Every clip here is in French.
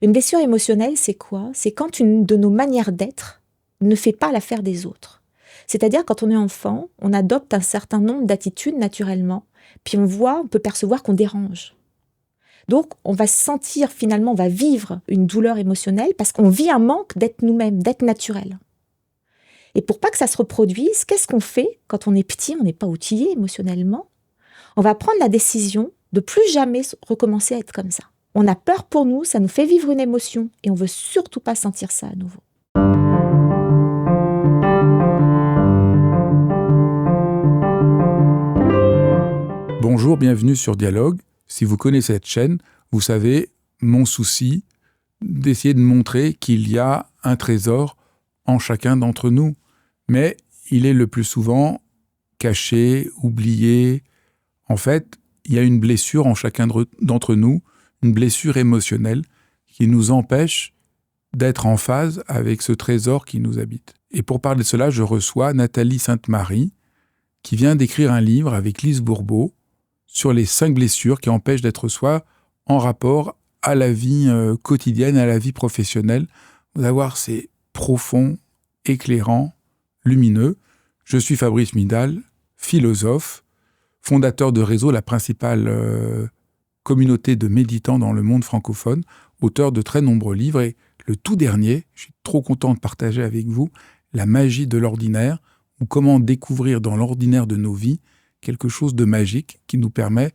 Une blessure émotionnelle, c'est quoi? C'est quand une de nos manières d'être ne fait pas l'affaire des autres. C'est-à-dire, quand on est enfant, on adopte un certain nombre d'attitudes naturellement, puis on peut percevoir qu'on dérange. Donc, on va sentir finalement, on va vivre une douleur émotionnelle parce qu'on vit un manque d'être nous-mêmes, d'être naturel. Et pour pas que ça se reproduise, qu'est-ce qu'on fait quand on est petit, on n'est pas outillé émotionnellement? On va prendre la décision de plus jamais recommencer à être comme ça. On a peur pour nous, ça nous fait vivre une émotion et on veut surtout pas sentir ça à nouveau. Bonjour, bienvenue sur Dialogue. Si vous connaissez cette chaîne, vous savez mon souci d'essayer de montrer qu'il y a un trésor en chacun d'entre nous. Mais il est le plus souvent caché, oublié. En fait, il y a une blessure en chacun d'entre nous, une blessure émotionnelle qui nous empêche d'être en phase avec ce trésor qui nous habite. Et pour parler de cela, je reçois Nathalie Sainte-Marie, qui vient d'écrire un livre avec Lise Bourbeau sur les 5 blessures qui empêchent d'être soi en rapport à la vie quotidienne, à la vie professionnelle. Vous allez voir, c'est profond, éclairant, lumineux. Je suis Fabrice Midal, philosophe, fondateur de Réseau, la principale communauté de méditants dans le monde francophone, auteur de très nombreux livres. Et le tout dernier, je suis trop content de partager avec vous, La magie de l'ordinaire, ou comment découvrir dans l'ordinaire de nos vies quelque chose de magique qui nous permet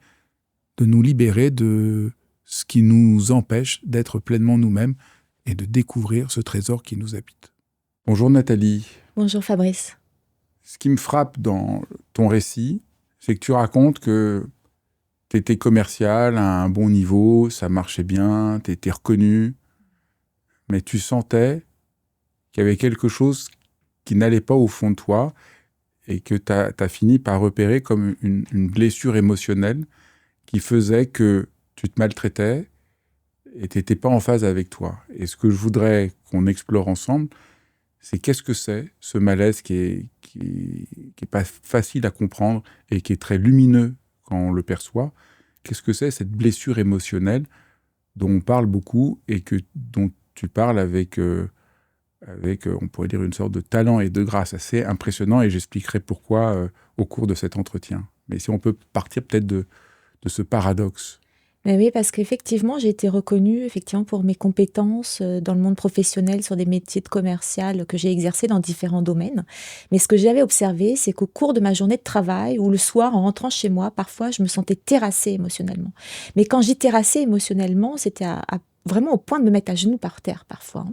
de nous libérer de ce qui nous empêche d'être pleinement nous-mêmes et de découvrir ce trésor qui nous habite. Bonjour Nathalie. Bonjour Fabrice. Ce qui me frappe dans ton récit, c'est que tu racontes que tu étais commercial à un bon niveau, ça marchait bien, tu étais reconnu, mais tu sentais qu'il y avait quelque chose qui n'allait pas au fond de toi et que tu as fini par repérer comme une blessure émotionnelle qui faisait que tu te maltraitais et tu n'étais pas en phase avec toi. Et ce que je voudrais qu'on explore ensemble, c'est qu'est-ce que c'est ce malaise qui est pas facile à comprendre et qui est très lumineux quand on le perçoit. Qu'est-ce que c'est cette blessure émotionnelle dont on parle beaucoup et dont tu parles avec, on pourrait dire, une sorte de talent et de grâce assez impressionnant, et j'expliquerai pourquoi au cours de cet entretien. Mais si on peut partir peut-être de ce paradoxe. Mais oui, parce qu'effectivement, j'ai été reconnue pour mes compétences dans le monde professionnel sur des métiers de commercial que j'ai exercés dans différents domaines. Mais ce que j'avais observé, c'est qu'au cours de ma journée de travail ou le soir, en rentrant chez moi, parfois, je me sentais terrassée émotionnellement. Mais quand j'y terrassée émotionnellement, c'était vraiment au point de me mettre à genoux par terre parfois.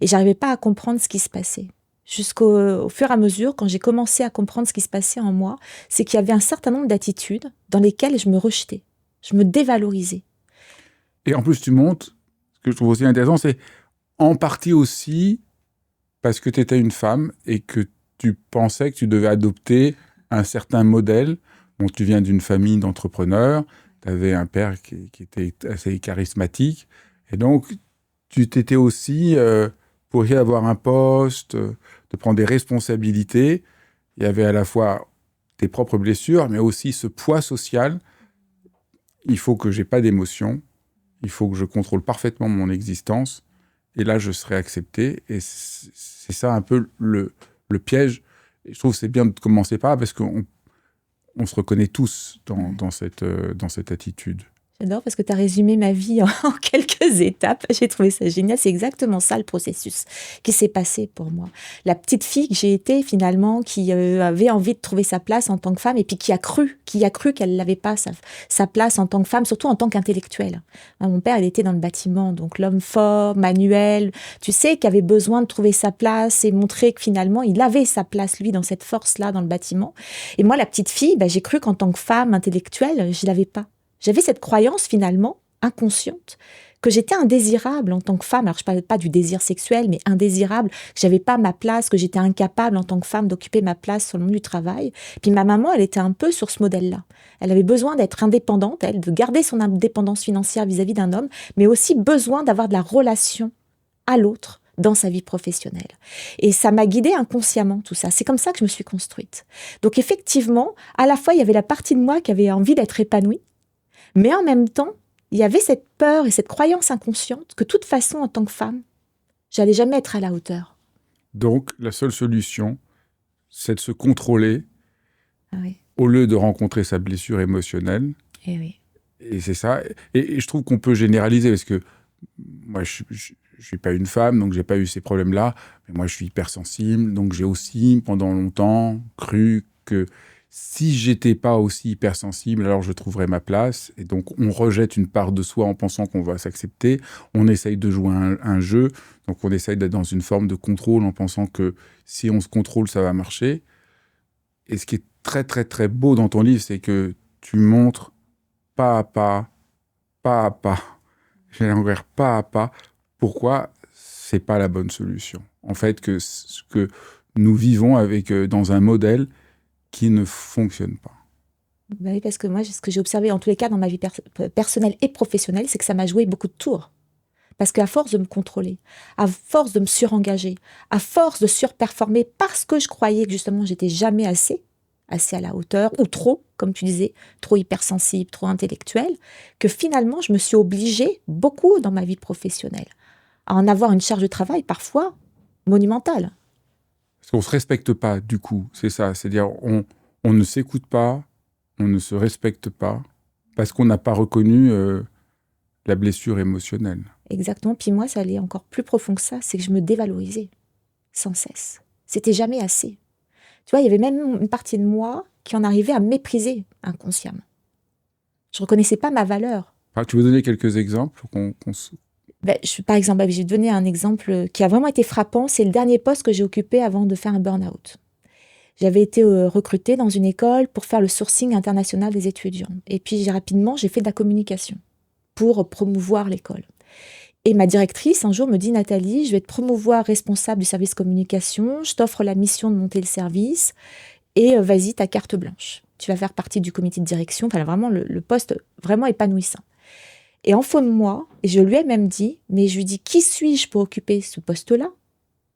Et j'arrivais pas à comprendre ce qui se passait. Au fur et à mesure, quand j'ai commencé à comprendre ce qui se passait en moi, c'est qu'il y avait un certain nombre d'attitudes dans lesquelles je me rejetais. Je me dévalorisais. Et en plus, tu montres, ce que je trouve aussi intéressant, c'est en partie aussi parce que tu étais une femme et que tu pensais que tu devais adopter un certain modèle. Bon, tu viens d'une famille d'entrepreneurs, tu avais un père qui était assez charismatique, et donc tu t'étais aussi, pour y avoir un poste, de prendre des responsabilités, il y avait à la fois tes propres blessures, mais aussi ce poids social. Il faut que j'ai pas d'émotion, il faut que je contrôle parfaitement mon existence, et là je serai accepté. Et c'est ça un peu le piège. Et je trouve que c'est bien de commencer par là, parce qu'on se reconnaît tous dans cette attitude. J'adore parce que tu as résumé ma vie en quelques étapes. J'ai trouvé ça génial. C'est exactement ça le processus qui s'est passé pour moi. La petite fille que j'ai été finalement, qui avait envie de trouver sa place en tant que femme et puis qui a cru qu'elle n'avait pas sa place en tant que femme, surtout en tant qu'intellectuelle. Mon père, il était dans le bâtiment, donc l'homme fort, manuel, tu sais, qui avait besoin de trouver sa place et montrer que finalement, il avait sa place, lui, dans cette force-là, dans le bâtiment. Et moi, la petite fille, j'ai cru qu'en tant que femme intellectuelle, je l'avais pas. J'avais cette croyance, finalement, inconsciente, que j'étais indésirable en tant que femme. Alors, je ne parle pas du désir sexuel, mais indésirable, que j'avais pas ma place, que j'étais incapable en tant que femme d'occuper ma place sur le monde du travail. Puis ma maman, elle était un peu sur ce modèle-là. Elle avait besoin d'être indépendante, elle, de garder son indépendance financière vis-à-vis d'un homme, mais aussi besoin d'avoir de la relation à l'autre dans sa vie professionnelle. Et ça m'a guidée inconsciemment, tout ça. C'est comme ça que je me suis construite. Donc effectivement, à la fois, il y avait la partie de moi qui avait envie d'être épanouie, mais en même temps, il y avait cette peur et cette croyance inconsciente que de toute façon, en tant que femme, j'allais jamais être à la hauteur. Donc, la seule solution, c'est de se contrôler Ah oui. au lieu de rencontrer sa blessure émotionnelle. Eh oui. Et c'est ça. Et je trouve qu'on peut généraliser, parce que moi, je suis pas une femme, donc j'ai pas eu ces problèmes-là. Mais moi, je suis hypersensible, donc j'ai aussi, pendant longtemps, cru que si j'étais pas aussi hypersensible, alors je trouverais ma place. Et donc, on rejette une part de soi en pensant qu'on va s'accepter. On essaye de jouer un jeu. Donc, on essaye d'être dans une forme de contrôle en pensant que si on se contrôle, ça va marcher. Et ce qui est très, très, très beau dans ton livre, c'est que tu montres pas à pas, j'allais envers pas à pas, pourquoi c'est pas la bonne solution. En fait, que nous vivons dans un modèle qui ne fonctionne pas. Ben oui, parce que moi, ce que j'ai observé en tous les cas dans ma vie personnelle et professionnelle, c'est que ça m'a joué beaucoup de tours. Parce qu'à force de me contrôler, à force de me surengager, à force de surperformer, parce que je croyais que justement j'étais jamais assez à la hauteur, ou trop, comme tu disais, trop hypersensible, trop intellectuelle, que finalement je me suis obligée beaucoup dans ma vie professionnelle à en avoir une charge de travail parfois monumentale. Parce qu'on ne se respecte pas, du coup, c'est ça. C'est-à-dire, on ne s'écoute pas, on ne se respecte pas, parce qu'on n'a pas reconnu la blessure émotionnelle. Exactement. Puis moi, ça allait encore plus profond que ça, c'est que je me dévalorisais sans cesse. C'était jamais assez. Tu vois, il y avait même une partie de moi qui en arrivait à me mépriser inconsciemment. Je reconnaissais pas ma valeur. Ah, tu veux donner quelques exemples Par exemple, je vais te donner un exemple qui a vraiment été frappant. C'est le dernier poste que j'ai occupé avant de faire un burn-out. J'avais été recrutée dans une école pour faire le sourcing international des étudiants. Et puis rapidement, j'ai fait de la communication pour promouvoir l'école. Et ma directrice, un jour, me dit « Nathalie, je vais te promouvoir responsable du service communication, je t'offre la mission de monter le service, et vas-y, ta carte blanche. Tu vas faire partie du comité de direction. » Enfin, vraiment, le poste vraiment épanouissant. Et en fond de moi, et je lui ai même dit, mais je lui dis « Qui suis-je pour occuper ce poste-là ?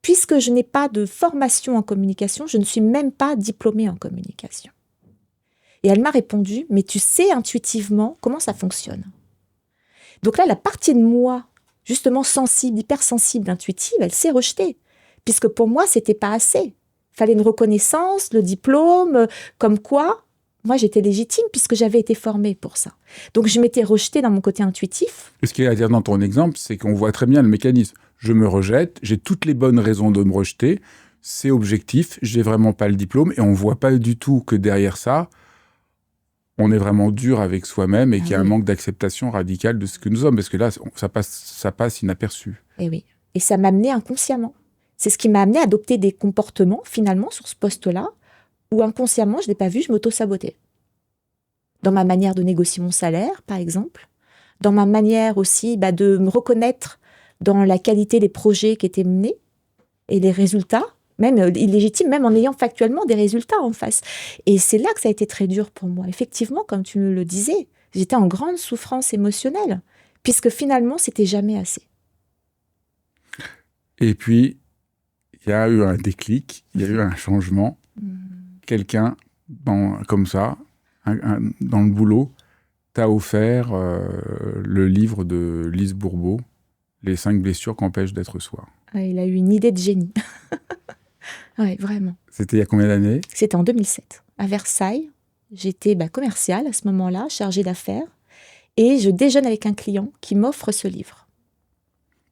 Puisque je n'ai pas de formation en communication, je ne suis même pas diplômée en communication. » Et elle m'a répondu « Mais tu sais intuitivement comment ça fonctionne. » Donc là, la partie de moi justement sensible, hypersensible, intuitive, elle s'est rejetée. Puisque pour moi, c'était pas assez. Il fallait une reconnaissance, le diplôme, comme quoi, moi, j'étais légitime puisque j'avais été formée pour ça. Donc, je m'étais rejetée dans mon côté intuitif. Et ce qu'il y a à dire dans ton exemple, c'est qu'on voit très bien le mécanisme. Je me rejette, j'ai toutes les bonnes raisons de me rejeter, c'est objectif, j'ai vraiment pas le diplôme, et on voit pas du tout que derrière ça, on est vraiment dur avec soi-même et qu'il y a un manque d'acceptation radicale de ce que nous sommes. Parce que là, ça passe inaperçu. Et oui. Et ça m'a amené inconsciemment. C'est ce qui m'a amené à adopter des comportements, finalement, sur ce poste-là, où inconsciemment, je ne l'ai pas vu, je m'auto-sabotais. Dans ma manière de négocier mon salaire, par exemple. Dans ma manière aussi de me reconnaître dans la qualité des projets qui étaient menés et les résultats, même illégitimes, même en ayant factuellement des résultats en face. Et c'est là que ça a été très dur pour moi. Effectivement, comme tu me le disais, j'étais en grande souffrance émotionnelle, puisque finalement, c'était jamais assez. Et puis, il y a eu un déclic, il y a eu un changement. Quelqu'un, comme ça, dans le boulot, t'a offert le livre de Lise Bourbeau, Les 5 blessures qu'empêchent d'être soi. Il a eu une idée de génie. Oui, vraiment. C'était il y a combien d'années ? C'était en 2007, à Versailles. J'étais commerciale à ce moment-là, chargée d'affaires, et je déjeune avec un client qui m'offre ce livre.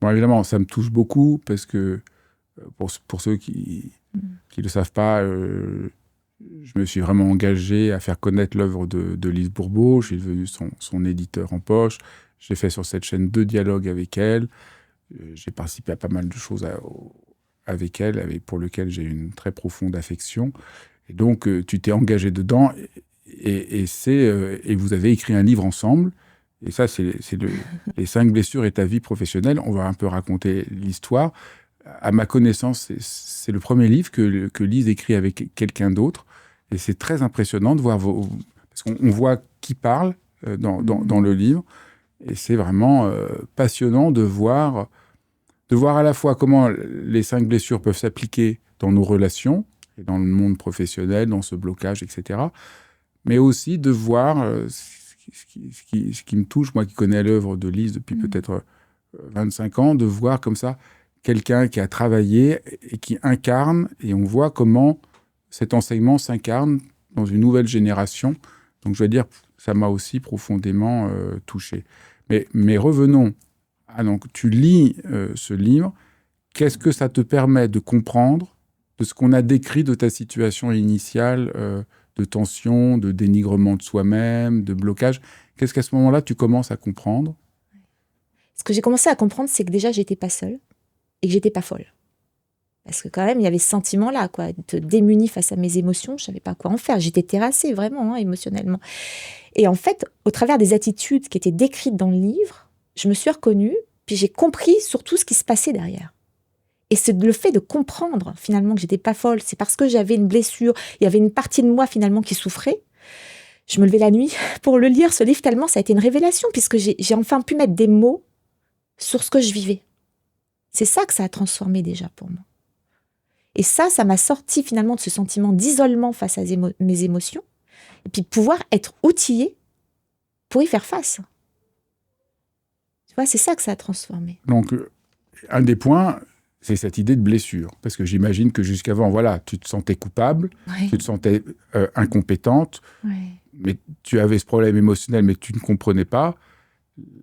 Bon, évidemment, ça me touche beaucoup, parce que pour ceux qui ne le savent pas, je me suis vraiment engagé à faire connaître l'œuvre de Lise Bourbeau. Je suis devenu son éditeur en poche. J'ai fait sur cette chaîne 2 dialogues avec elle. J'ai participé à pas mal de choses avec elle, pour lesquelles j'ai une très profonde affection. Et donc, tu t'es engagé dedans et vous avez écrit un livre ensemble. Et ça, c'est Les 5 blessures et ta vie professionnelle. On va un peu raconter l'histoire. À ma connaissance, c'est le premier livre que Lise écrit avec quelqu'un d'autre. Et c'est très impressionnant de voir parce qu'on voit qui parle dans le livre. Et c'est vraiment passionnant de voir à la fois comment les 5 blessures peuvent s'appliquer dans nos relations, et dans le monde professionnel, dans ce blocage, etc. Mais aussi de voir ce ce qui me touche, moi qui connais l'œuvre de Lise depuis peut-être 25 ans, de voir comme ça quelqu'un qui a travaillé et qui incarne, et on voit comment cet enseignement s'incarne dans une nouvelle génération. Donc je veux dire, ça m'a aussi profondément touché. Mais revenons. Donc tu lis ce livre. Qu'est-ce que ça te permet de comprendre de ce qu'on a décrit de ta situation initiale de tension, de dénigrement de soi-même, de blocage? Qu'est-ce qu'à ce moment-là, tu commences à comprendre? Ce que j'ai commencé à comprendre, c'est que déjà, j'étais pas seule et que j'étais pas folle. Parce que quand même, il y avait ce sentiment-là, quoi, d'être démunie face à mes émotions. Je savais pas quoi en faire. J'étais terrassée, vraiment, émotionnellement. Et en fait, au travers des attitudes qui étaient décrites dans le livre, je me suis reconnue, puis j'ai compris surtout ce qui se passait derrière. Et c'est le fait de comprendre, finalement, que j'étais pas folle. C'est parce que j'avais une blessure. Il y avait une partie de moi, finalement, qui souffrait. Je me levais la nuit pour le lire, ce livre, tellement ça a été une révélation, puisque j'ai enfin pu mettre des mots sur ce que je vivais. C'est ça que ça a transformé déjà pour moi. Et ça m'a sorti finalement de ce sentiment d'isolement face à mes émotions, et puis pouvoir être outillée pour y faire face. Tu vois, c'est ça que ça a transformé. Donc, un des points, c'est cette idée de blessure. Parce que j'imagine que jusqu'avant, voilà, tu te sentais coupable, Ouais. tu te sentais incompétente, Ouais. mais tu avais ce problème émotionnel, mais tu ne comprenais pas.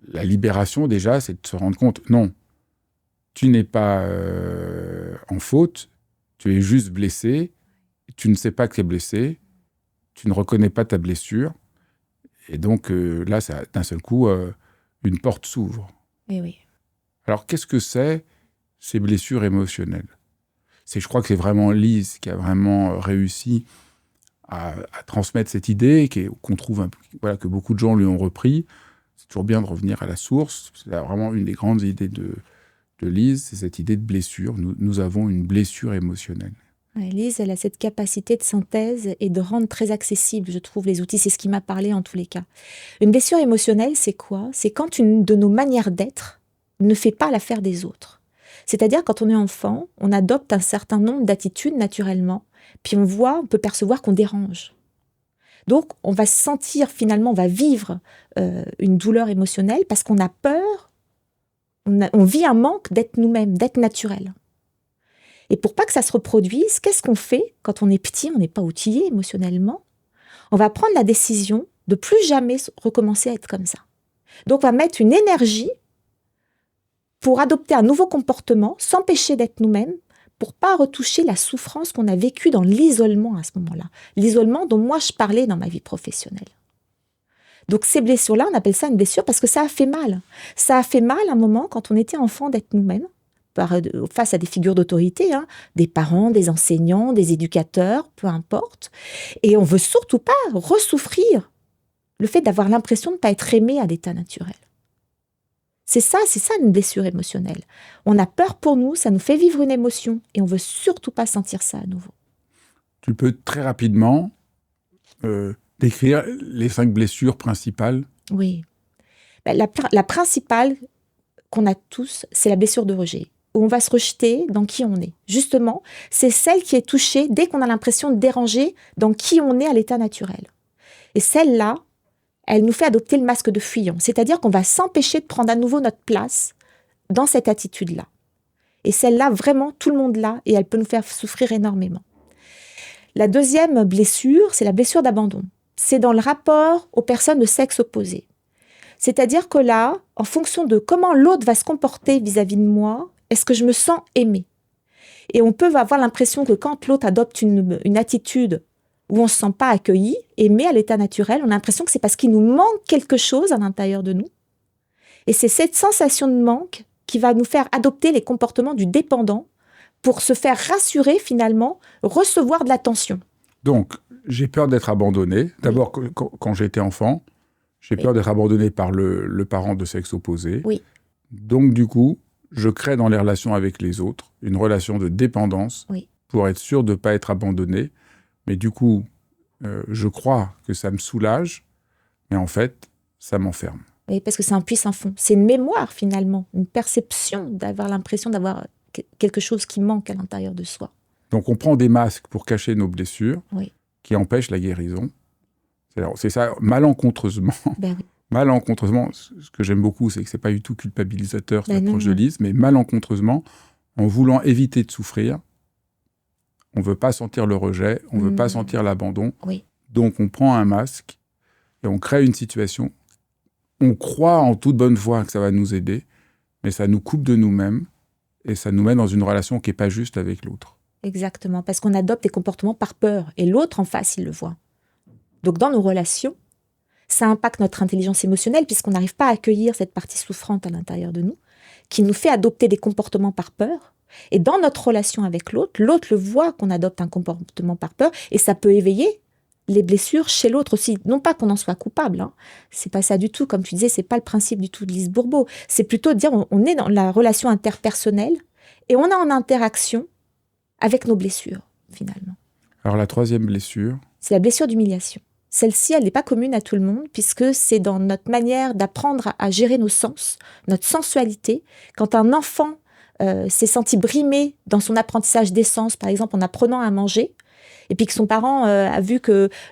La libération, déjà, c'est de se rendre compte, non, tu n'es pas en faute, tu es juste blessé, tu ne sais pas que tu es blessé, tu ne reconnais pas ta blessure, et donc là, ça, d'un seul coup, une porte s'ouvre. Et oui. Alors, qu'est-ce que c'est ces blessures émotionnelles? Je crois que c'est vraiment Lise qui a vraiment réussi à transmettre cette idée, qu'on trouve, voilà, que beaucoup de gens lui ont repris. C'est toujours bien de revenir à la source. C'est vraiment une des grandes idées de Lise, c'est cette idée de blessure. Nous avons une blessure émotionnelle. Ouais, Lise, elle a cette capacité de synthèse et de rendre très accessible, je trouve, les outils. C'est ce qui m'a parlé en tous les cas. Une blessure émotionnelle, c'est quoi? C'est quand une de nos manières d'être ne fait pas l'affaire des autres. C'est-à-dire, quand on est enfant, on adopte un certain nombre d'attitudes naturellement, puis on peut percevoir qu'on dérange. Donc, on va sentir, finalement, on va vivre une douleur émotionnelle parce qu'on a peur, on vit un manque d'être nous-mêmes, d'être naturel. Et pour pas que ça se reproduise, qu'est-ce qu'on fait quand on est petit, on n'est pas outillé émotionnellement? On va prendre la décision de plus jamais recommencer à être comme ça. Donc, on va mettre une énergie pour adopter un nouveau comportement, s'empêcher d'être nous-mêmes, pour pas retoucher la souffrance qu'on a vécue dans l'isolement à ce moment-là. L'isolement dont moi je parlais dans ma vie professionnelle. Donc ces blessures-là, on appelle ça une blessure parce que ça a fait mal. Ça a fait mal un moment quand on était enfant d'être nous-mêmes, face à des figures d'autorité, des parents, des enseignants, des éducateurs, peu importe. Et on veut surtout pas ressouffrir le fait d'avoir l'impression de ne pas être aimé à l'état naturel. C'est ça une blessure émotionnelle. On a peur pour nous, ça nous fait vivre une émotion et on veut surtout pas sentir ça à nouveau. Tu peux très rapidement décrire les 5 blessures principales? Oui. La principale qu'on a tous, c'est la blessure de rejet, où on va se rejeter dans qui on est. Justement, c'est celle qui est touchée dès qu'on a l'impression de déranger dans qui on est à l'état naturel. Et celle-là, elle nous fait adopter le masque de fuyant. C'est-à-dire qu'on va s'empêcher de prendre à nouveau notre place dans cette attitude-là. Et celle-là, vraiment, tout le monde l'a et elle peut nous faire souffrir énormément. La deuxième blessure, c'est la blessure d'abandon. C'est dans le rapport aux personnes de sexe opposé. C'est-à-dire que là, en fonction de comment l'autre va se comporter vis-à-vis de moi, est-ce que je me sens aimée? Et on peut avoir l'impression que quand l'autre adopte une attitude où on ne se sent pas accueilli, aimé à l'état naturel, on a l'impression que c'est parce qu'il nous manque quelque chose à l'intérieur de nous. Et c'est cette sensation de manque qui va nous faire adopter les comportements du dépendant pour se faire rassurer finalement, recevoir de l'attention. Donc, j'ai peur d'être abandonné. D'abord, oui. Quand j'étais enfant, j'ai peur d'être abandonné par le parent de sexe opposé. Oui. Donc, du coup, je crée dans les relations avec les autres une relation de dépendance pour être sûr de ne pas être abandonné. Mais du coup, je crois que ça me soulage, mais en fait, ça m'enferme. Oui, parce que c'est un puits sans fond. C'est une mémoire, finalement, une perception d'avoir l'impression d'avoir quelque chose qui manque à l'intérieur de soi. Donc, on prend des masques pour cacher nos blessures, qui empêchent la guérison. C'est ça, malencontreusement. Ben oui. Malencontreusement, ce que j'aime beaucoup, c'est que c'est pas du tout culpabilisateur, cette approche de Non. Lise, mais malencontreusement, en voulant éviter de souffrir, on veut pas sentir le rejet, on veut pas sentir l'abandon. Oui. Donc on prend un masque et on crée une situation. On croit en toute bonne foi que ça va nous aider, mais ça nous coupe de nous-mêmes et ça nous met dans une relation qui est pas juste avec l'autre. Exactement, parce qu'on adopte des comportements par peur et l'autre en face, il le voit. Donc dans nos relations, ça impacte notre intelligence émotionnelle puisqu'on n'arrive pas à accueillir cette partie souffrante à l'intérieur de nous, qui nous fait adopter des comportements par peur. Et dans notre relation avec l'autre le voit qu'on adopte un comportement par peur et ça peut éveiller les blessures chez l'autre aussi. Non pas qu'on en soit coupable, hein. C'est pas ça du tout. Comme tu disais, c'est pas le principe du tout de Lise Bourbeau. C'est plutôt de dire on est dans la relation interpersonnelle et on est en interaction avec nos blessures, finalement. Alors la troisième blessure, c'est la blessure d'humiliation. Celle-ci, elle n'est pas commune à tout le monde, puisque c'est dans notre manière d'apprendre à gérer nos sens, notre sensualité. Quand un enfant s'est senti brimé dans son apprentissage des sens, par exemple en apprenant à manger, et puis que son parent a vu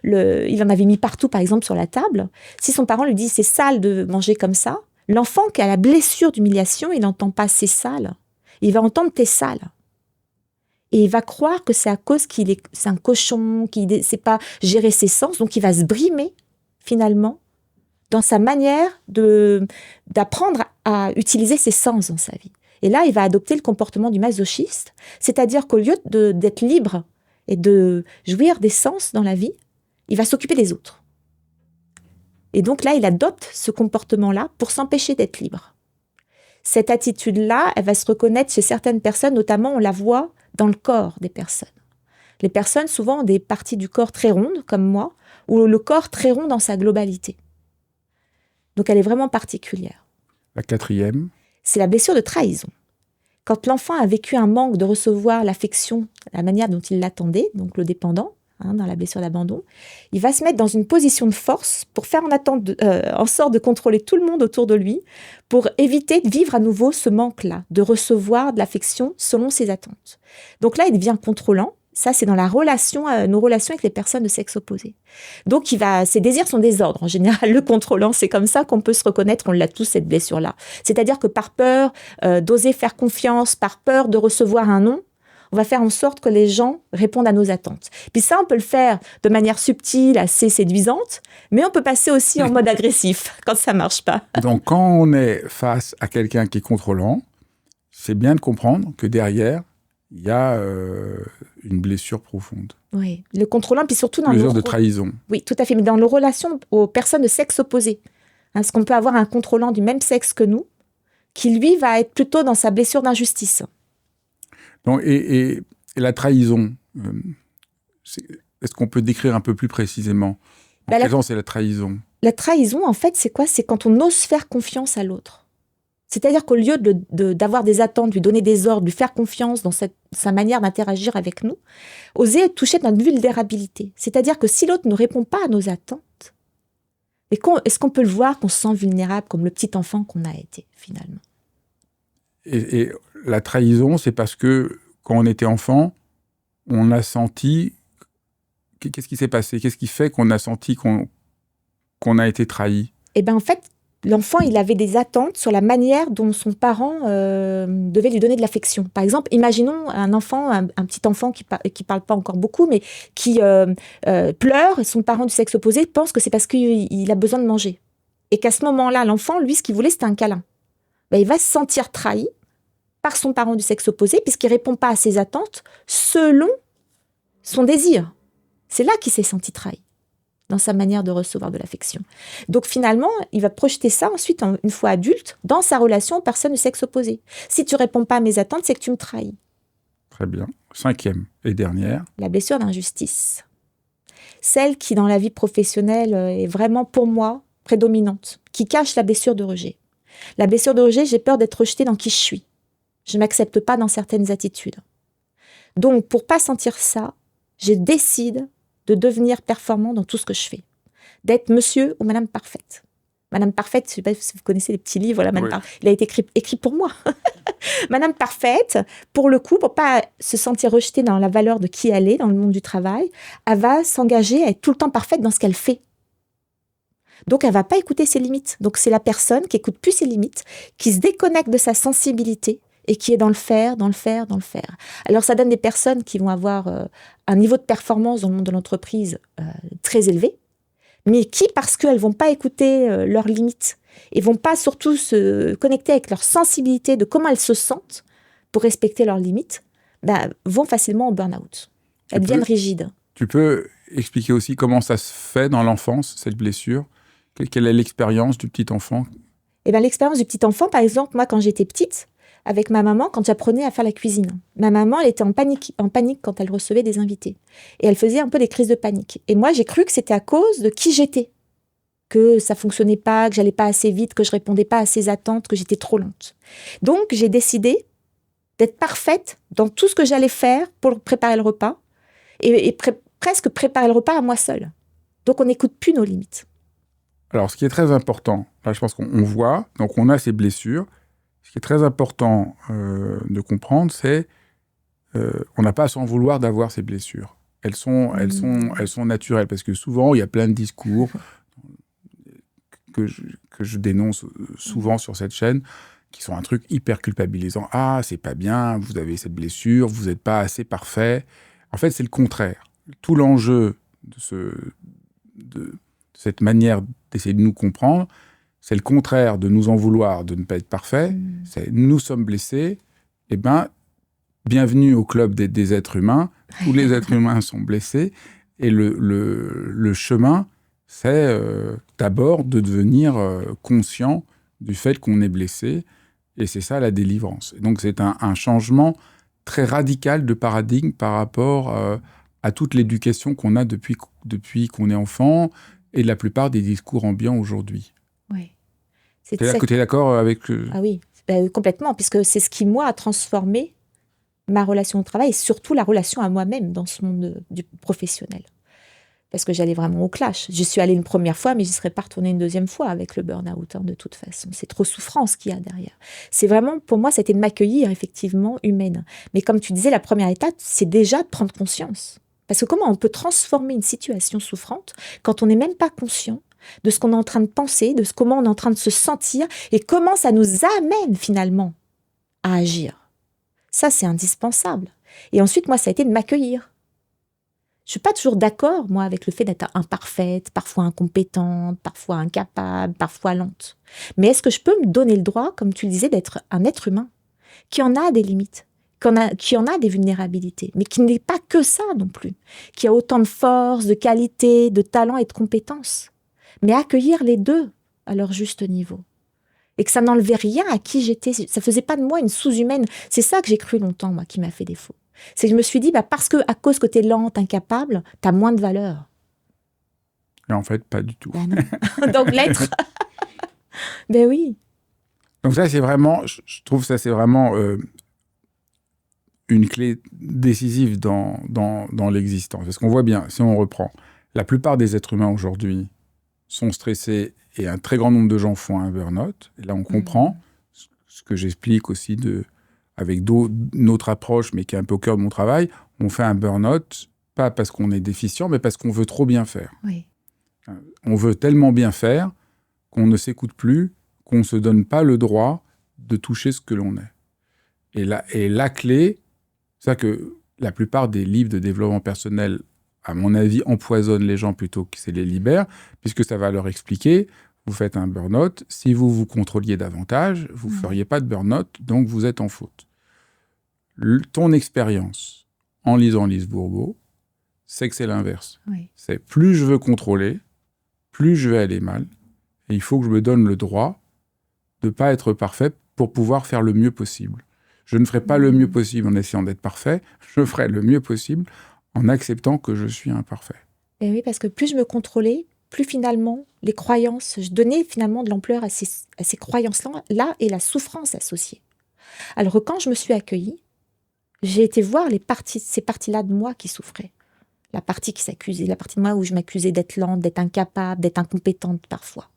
il en avait mis partout, par exemple sur la table, si son parent lui dit « c'est sale de manger comme ça », l'enfant qui a la blessure d'humiliation, il n'entend pas « c'est sale », il va entendre « t'es sale ». Et il va croire que c'est à cause c'est un cochon, qu'il ne sait pas gérer ses sens, donc il va se brimer, finalement, dans sa manière d'apprendre à utiliser ses sens dans sa vie. Et là, il va adopter le comportement du masochiste, c'est-à-dire qu'au lieu d'être libre et de jouir des sens dans la vie, il va s'occuper des autres. Et donc là, il adopte ce comportement-là pour s'empêcher d'être libre. Cette attitude-là, elle va se reconnaître chez certaines personnes, notamment on la voit dans le corps des personnes. Les personnes, souvent, ont des parties du corps très rondes, comme moi, ou le corps très rond dans sa globalité. Donc, elle est vraiment particulière. La quatrième, c'est la blessure de trahison. Quand l'enfant a vécu un manque de recevoir l'affection, la manière dont il l'attendait, donc le dépendant, dans la blessure d'abandon, il va se mettre dans une position de force pour faire en sorte de contrôler tout le monde autour de lui, pour éviter de vivre à nouveau ce manque-là, de recevoir de l'affection selon ses attentes. Donc là, il devient contrôlant. Ça, c'est dans nos relations avec les personnes de sexe opposé. Donc, ses désirs sont désordres. En général, le contrôlant, c'est comme ça qu'on peut se reconnaître, on l'a tous, cette blessure-là. C'est-à-dire que par peur d'oser faire confiance, par peur de recevoir un non, on va faire en sorte que les gens répondent à nos attentes. Puis ça, on peut le faire de manière subtile, assez séduisante, mais on peut passer aussi en mode agressif quand ça marche pas. Donc, quand on est face à quelqu'un qui est contrôlant, c'est bien de comprendre que derrière, il y a une blessure profonde. Oui, le contrôlant, puis surtout dans blessure de trahison. Oui, tout à fait, mais dans nos relations aux personnes de sexe opposé. Parce qu'on peut avoir un contrôlant du même sexe que nous, qui lui va être plutôt dans sa blessure d'injustice. Donc, et la trahison, est-ce qu'on peut décrire un peu plus précisément en quel sens c'est la trahison? La trahison, en fait, c'est quoi? C'est quand on ose faire confiance à l'autre. C'est-à-dire qu'au lieu d'avoir des attentes, lui donner des ordres, lui faire confiance dans sa manière d'interagir avec nous, oser toucher notre vulnérabilité. C'est-à-dire que si l'autre ne répond pas à nos attentes, est-ce qu'on peut le voir qu'on se sent vulnérable comme le petit enfant qu'on a été, finalement? Et la trahison, c'est parce que quand on était enfant, on a senti... Qu'est-ce qui s'est passé? Qu'est-ce qui fait qu'on a senti qu'on a été trahi? Eh bien, en fait, l'enfant, il avait des attentes sur la manière dont son parent devait lui donner de l'affection. Par exemple, imaginons un enfant, un petit enfant qui parle pas encore beaucoup, mais qui pleure, son parent du sexe opposé pense que c'est parce qu'il a besoin de manger. Et qu'à ce moment-là, l'enfant, lui, ce qu'il voulait, c'était un câlin. Ben, il va se sentir trahi par son parent du sexe opposé, puisqu'il répond pas à ses attentes selon son désir. C'est là qu'il s'est senti trahi, dans sa manière de recevoir de l'affection. Donc finalement, il va projeter ça ensuite, une fois adulte, dans sa relation aux personnes du sexe opposé. Si tu réponds pas à mes attentes, c'est que tu me trahis. Très bien. 5e et dernière. La blessure d'injustice. Celle qui, dans la vie professionnelle, est vraiment, pour moi, prédominante, qui cache la blessure de rejet. La blessure de rejet, j'ai peur d'être rejetée dans qui je suis. Je ne m'accepte pas dans certaines attitudes. Donc, pour pas sentir ça, je décide de devenir performant dans tout ce que je fais. D'être monsieur ou madame parfaite. Madame parfaite, je ne sais pas si vous connaissez les petits livres, là, oui. Il a été écrit pour moi. Madame parfaite, pour le coup, pour pas se sentir rejetée dans la valeur de qui elle est dans le monde du travail, elle va s'engager à être tout le temps parfaite dans ce qu'elle fait. Donc, elle va pas écouter ses limites. Donc, c'est la personne qui écoute plus ses limites, qui se déconnecte de sa sensibilité et qui est dans le faire, dans le faire, dans le faire. Alors, ça donne des personnes qui vont avoir un niveau de performance dans le monde de l'entreprise très élevé, mais qui, parce qu'elles vont pas écouter leurs limites et vont pas surtout se connecter avec leur sensibilité de comment elles se sentent pour respecter leurs limites, vont facilement au burn-out. Elles deviennent rigides. Tu peux expliquer aussi comment ça se fait dans l'enfance, cette blessure? Quelle est l'expérience du petit enfant? L'expérience du petit enfant, par exemple, moi, quand j'étais petite, avec ma maman, quand j'apprenais à faire la cuisine, ma maman, elle était en panique quand elle recevait des invités. Et elle faisait un peu des crises de panique. Et moi, j'ai cru que c'était à cause de qui j'étais. Que ça fonctionnait pas, que j'allais pas assez vite, que je répondais pas à ses attentes, que j'étais trop lente. Donc, j'ai décidé d'être parfaite dans tout ce que j'allais faire pour préparer le repas et presque préparer le repas à moi seule. Donc, on n'écoute plus nos limites. Alors, ce qui est très important, là, je pense qu'on voit, donc on a ces blessures. Ce qui est très important de comprendre, c'est on n'a pas à s'en vouloir d'avoir ces blessures. Elles sont naturelles, parce que souvent, il y a plein de discours que je dénonce souvent sur cette chaîne, qui sont un truc hyper culpabilisant. Ah, c'est pas bien, vous avez cette blessure, vous n'êtes pas assez parfait. En fait, c'est le contraire. Tout l'enjeu de cette manière d'essayer de nous comprendre, c'est le contraire de nous en vouloir, de ne pas être parfait. C'est nous sommes blessés, bienvenue au club des êtres humains. Tous les êtres humains sont blessés. Et le chemin, c'est d'abord de devenir conscient du fait qu'on est blessé. Et c'est ça la délivrance. Et donc c'est un changement très radical de paradigme par rapport à toute l'éducation qu'on a depuis qu'on est enfant et la plupart des discours ambiants aujourd'hui. Oui. Tu es d'accord avec... Ah oui, complètement, puisque c'est ce qui, moi, a transformé ma relation au travail et surtout la relation à moi-même dans ce monde du professionnel. Parce que j'allais vraiment au clash. J'y suis allée une première fois, mais je n'y serais pas retournée une deuxième fois avec le burn-out, de toute façon. C'est trop souffrance qu'il y a derrière. C'est vraiment, pour moi, c'était de m'accueillir, effectivement, humaine. Mais comme tu disais, la première étape, c'est déjà de prendre conscience. Parce que comment on peut transformer une situation souffrante quand on n'est même pas conscient de ce qu'on est en train de penser, de comment on est en train de se sentir et comment ça nous amène finalement à agir. Ça, c'est indispensable. Et ensuite, moi, ça a été de m'accueillir. Je ne suis pas toujours d'accord, moi, avec le fait d'être imparfaite, parfois incompétente, parfois incapable, parfois lente. Mais est-ce que je peux me donner le droit, comme tu le disais, d'être un être humain qui en a des limites, qui en a des vulnérabilités, mais qui n'est pas que ça non plus, qui a autant de force, de qualité, de talent et de compétences. Mais accueillir les deux à leur juste niveau. Et que ça n'enlevait rien à qui j'étais. Ça faisait pas de moi une sous-humaine. C'est ça que j'ai cru longtemps, moi, qui m'a fait défaut. C'est que je me suis dit, parce que à cause que t'es lente, incapable, t'as moins de valeur. Et en fait, pas du tout. Donc l'être. Ben oui. Donc ça, c'est vraiment, je trouve ça, c'est vraiment une clé décisive dans l'existence. Parce qu'on voit bien, si on reprend, la plupart des êtres humains aujourd'hui sont stressés et un très grand nombre de gens font un burn-out. Et là, on comprend ce que j'explique aussi avec notre approche, mais qui est un peu au cœur de mon travail. On fait un burn-out, pas parce qu'on est déficient, mais parce qu'on veut trop bien faire. Oui. On veut tellement bien faire qu'on ne s'écoute plus, qu'on ne se donne pas le droit de toucher ce que l'on est. Et la clé, c'est ça que la plupart des livres de développement personnel, à mon avis, empoisonnent les gens plutôt que ça les libère, puisque ça va leur expliquer, vous faites un burn-out, si vous vous contrôliez davantage, vous ne feriez pas de burn-out, donc vous êtes en faute. Ton expérience, en lisant Lise Bourbeau, c'est que c'est l'inverse. Oui. C'est plus je veux contrôler, plus je vais aller mal, et il faut que je me donne le droit de ne pas être parfait pour pouvoir faire le mieux possible. Je ne ferai pas le mieux possible en essayant d'être parfait, je ferai le mieux possible en acceptant que je suis imparfait. Et oui, parce que plus je me contrôlais, plus finalement, les croyances, je donnais finalement de l'ampleur à ces croyances-là et la souffrance associée. Alors quand je me suis accueillie, j'ai été voir ces parties-là de moi qui souffraient. La partie qui s'accusait, la partie de moi où je m'accusais d'être lente, d'être incapable, d'être incompétente parfois.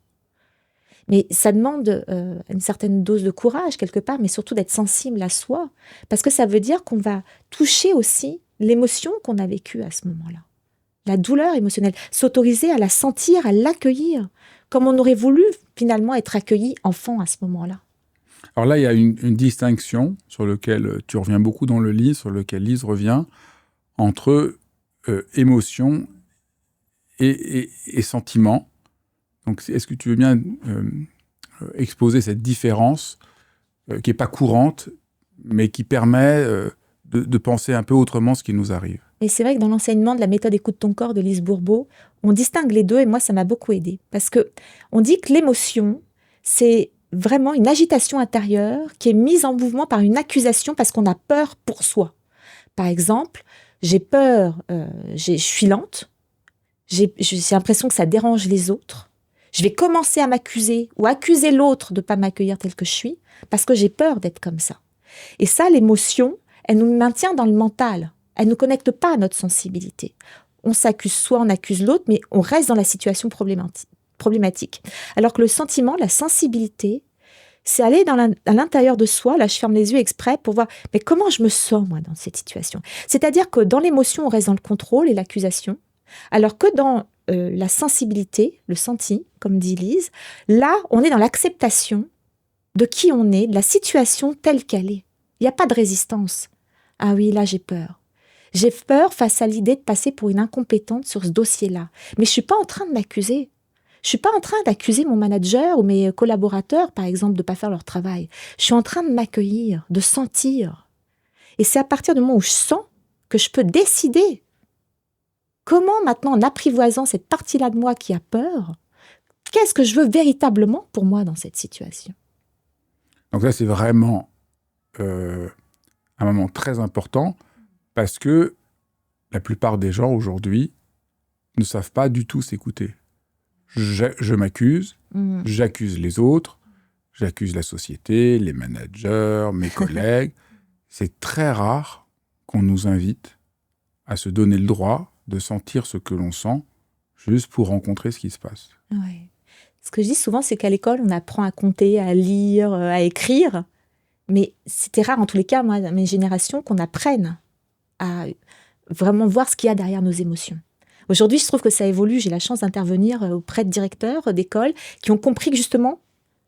Mais ça demande une certaine dose de courage quelque part, mais surtout d'être sensible à soi, parce que ça veut dire qu'on va toucher aussi l'émotion qu'on a vécue à ce moment-là. la douleur émotionnelle, s'autoriser à la sentir, à l'accueillir, comme on aurait voulu finalement être accueilli enfant à ce moment-là. Alors là, il y a une distinction sur laquelle tu reviens beaucoup dans le livre, sur lequel Lise revient, entre émotion et sentiment. Donc, est-ce que tu veux bien exposer cette différence qui n'est pas courante, mais qui permet de penser un peu autrement ce qui nous arrive? Et c'est vrai que dans l'enseignement de la méthode Écoute ton corps de Lise Bourbeau, on distingue les deux et moi, ça m'a beaucoup aidée. Parce qu'on dit que l'émotion, c'est vraiment une agitation intérieure qui est mise en mouvement par une accusation parce qu'on a peur pour soi. Par exemple, j'ai peur, je suis lente, j'ai l'impression que ça dérange les autres. Je vais commencer à m'accuser ou accuser l'autre de ne pas m'accueillir tel que je suis parce que j'ai peur d'être comme ça. Et ça, l'émotion, elle nous maintient dans le mental. Elle ne nous connecte pas à notre sensibilité. On s'accuse soi, on accuse l'autre, mais on reste dans la situation problématique. Alors que le sentiment, la sensibilité, c'est aller à l'intérieur de soi. Là, je ferme les yeux exprès pour voir, mais comment je me sens, moi, dans cette situation? C'est-à-dire que dans l'émotion, on reste dans le contrôle et l'accusation, alors que dans la sensibilité, le senti, comme dit Lise, là, on est dans l'acceptation de qui on est, de la situation telle qu'elle est. Il n'y a pas de résistance. Ah oui, là, j'ai peur. J'ai peur face à l'idée de passer pour une incompétente sur ce dossier-là. Mais je ne suis pas en train de m'accuser. Je ne suis pas en train d'accuser mon manager ou mes collaborateurs, par exemple, de ne pas faire leur travail. Je suis en train de m'accueillir, de sentir. Et c'est à partir du moment où je sens que je peux décider comment, maintenant, en apprivoisant cette partie-là de moi qui a peur, qu'est-ce que je veux véritablement pour moi dans cette situation? Donc là, c'est vraiment un moment très important parce que la plupart des gens aujourd'hui ne savent pas du tout s'écouter. Je m'accuse, j'accuse les autres, j'accuse la société, les managers, mes collègues. C'est très rare qu'on nous invite à se donner le droit de sentir ce que l'on sent juste pour rencontrer ce qui se passe. Ouais. Ce que je dis souvent, c'est qu'à l'école, on apprend à compter, à lire, à écrire. Mais c'était rare, en tous les cas, moi, dans mes générations, qu'on apprenne à vraiment voir ce qu'il y a derrière nos émotions. Aujourd'hui, je trouve que ça évolue. J'ai la chance d'intervenir auprès de directeurs d'écoles qui ont compris que justement,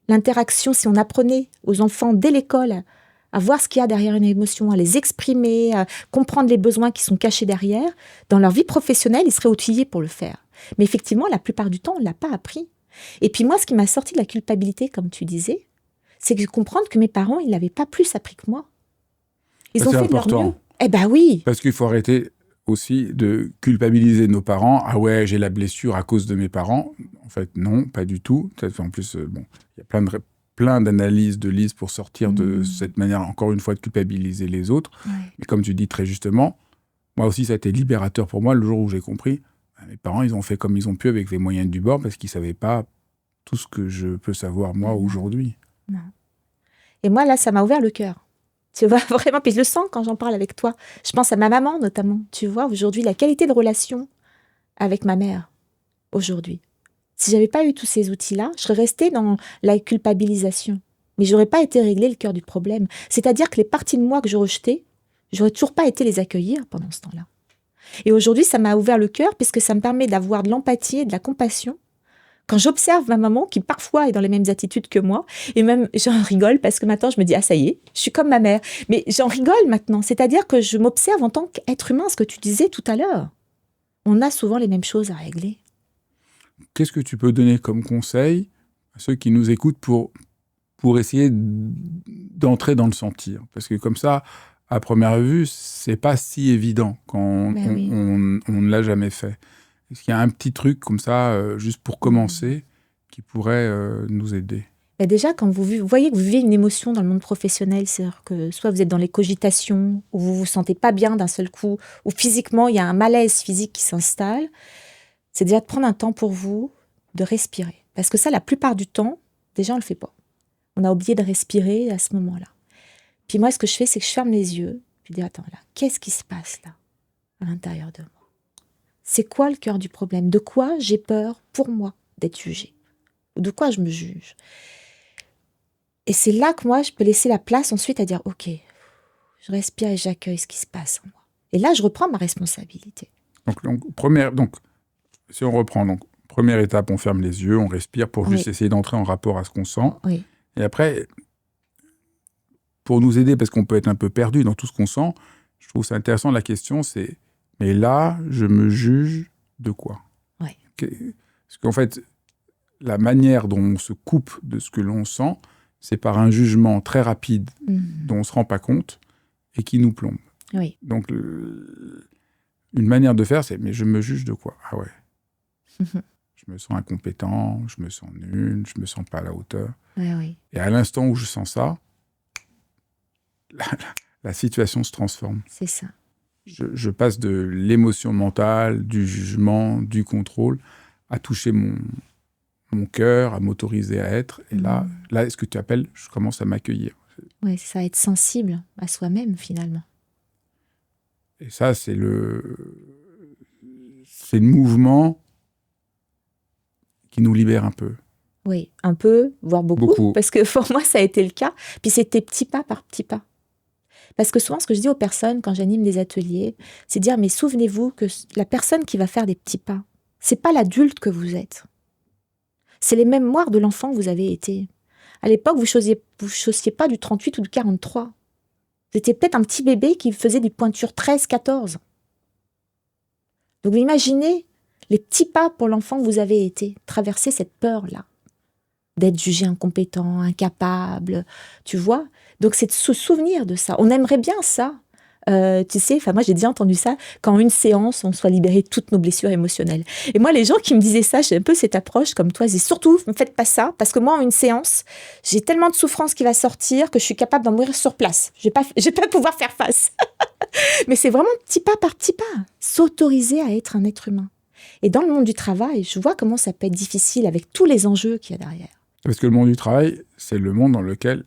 l'interaction, si on apprenait aux enfants dès l'école à voir ce qu'il y a derrière une émotion, à les exprimer, à comprendre les besoins qui sont cachés derrière, dans leur vie professionnelle, ils seraient outillés pour le faire. Mais effectivement, la plupart du temps, on ne l'a pas appris. Et puis moi, ce qui m'a sorti de la culpabilité, comme tu disais, c'est de comprendre que mes parents, ils n'avaient pas plus appris que moi. Ils ont fait de leur mieux. Eh ben oui. Parce qu'il faut arrêter aussi de culpabiliser nos parents. Ah ouais, j'ai la blessure à cause de mes parents. En fait, non, pas du tout. En plus, bon, il y a plein d'analyses de Lise pour sortir de cette manière, encore une fois, de culpabiliser les autres. Ouais. Mais comme tu dis très justement, moi aussi, ça a été libérateur pour moi le jour où j'ai compris. Mes parents, ils ont fait comme ils ont pu avec les moyens du bord parce qu'ils ne savaient pas tout ce que je peux savoir moi aujourd'hui. Non. Et moi, là, ça m'a ouvert le cœur. Tu vois, vraiment, puis je le sens quand j'en parle avec toi. Je pense à ma maman, notamment. Tu vois, aujourd'hui, la qualité de relation avec ma mère, aujourd'hui. Si j'avais pas eu tous ces outils-là, je serais restée dans la culpabilisation. Mais j'aurais pas été réglé le cœur du problème. C'est-à-dire que les parties de moi que je rejetais, j'aurais toujours pas été les accueillir pendant ce temps-là. Et aujourd'hui, ça m'a ouvert le cœur puisque ça me permet d'avoir de l'empathie et de la compassion quand j'observe ma maman qui parfois est dans les mêmes attitudes que moi. Et même, j'en rigole parce que maintenant, je me dis « Ah, ça y est, je suis comme ma mère ». Mais j'en rigole maintenant. C'est-à-dire que je m'observe en tant qu'être humain, ce que tu disais tout à l'heure. On a souvent les mêmes choses à régler. Qu'est-ce que tu peux donner comme conseil à ceux qui nous écoutent pour essayer d'entrer dans le sentir? Parce que comme ça, à première vue, c'est pas si évident quand on ne l'a jamais fait. Est-ce qu'il y a un petit truc comme ça, juste pour commencer, qui pourrait nous aider? Et déjà, quand vous voyez que vous vivez une émotion dans le monde professionnel, c'est-à-dire que soit vous êtes dans les cogitations, ou vous vous sentez pas bien d'un seul coup, ou physiquement, il y a un malaise physique qui s'installe, c'est déjà de prendre un temps pour vous, de respirer. Parce que ça, la plupart du temps, déjà, on le fait pas. On a oublié de respirer à ce moment-là. Puis moi, ce que je fais, c'est que je ferme les yeux, puis je dis, attends, là, qu'est-ce qui se passe là, à l'intérieur de moi? C'est quoi le cœur du problème? De quoi j'ai peur pour moi d'être jugée? Ou de quoi je me juge? Et c'est là que moi, je peux laisser la place ensuite à dire, ok, je respire et j'accueille ce qui se passe en moi. Et là, je reprends ma responsabilité. Donc, si on reprend, donc, première étape, on ferme les yeux, on respire pour juste essayer d'entrer en rapport à ce qu'on sent. Oui. Et après, pour nous aider, parce qu'on peut être un peu perdu dans tout ce qu'on sent, je trouve ça intéressant, la question, c'est « mais là, je me juge de quoi ?» Oui. Parce qu'en fait, la manière dont on se coupe de ce que l'on sent, c'est par un jugement très rapide dont on ne se rend pas compte et qui nous plombe. Oui. Donc, une manière de faire, c'est « mais je me juge de quoi ?» Ah ouais. Je me sens incompétent, je me sens nul, je me sens pas à la hauteur. Oui. Et à l'instant où je sens ça, la situation se transforme. C'est ça. Je passe de l'émotion mentale, du jugement, du contrôle, à toucher mon cœur, à m'autoriser à être. Et là, ce que tu appelles, je commence à m'accueillir. Oui, c'est ça, être sensible à soi-même, finalement. Et ça, c'est le mouvement qui nous libère un peu. Oui, un peu, voire beaucoup. Parce que pour moi, ça a été le cas. Puis c'était petit pas par petit pas. Parce que souvent, ce que je dis aux personnes quand j'anime des ateliers, c'est dire, mais souvenez-vous que la personne qui va faire des petits pas, c'est pas l'adulte que vous êtes. C'est les mémoires de l'enfant que vous avez été. À l'époque, vous chaussiez pas du 38 ou du 43. Vous étiez peut-être un petit bébé qui faisait des pointures 13, 14. Donc vous imaginez les petits pas pour l'enfant que vous avez été, traverser cette peur-là, d'être jugé incompétent, incapable, tu vois. Donc c'est de se souvenir de ça. On aimerait bien ça. Tu sais, moi j'ai déjà entendu ça, qu'en une séance, on soit libéré de toutes nos blessures émotionnelles. Et moi, les gens qui me disaient ça, j'ai un peu cette approche comme toi, c'est surtout, ne faites pas ça, parce que moi, en une séance, j'ai tellement de souffrance qui va sortir que je suis capable d'en mourir sur place. Je vais pas pouvoir faire face. Mais c'est vraiment petit pas par petit pas, s'autoriser à être un être humain. Et dans le monde du travail, je vois comment ça peut être difficile avec tous les enjeux qu'il y a derrière. Parce que le monde du travail, c'est le monde dans lequel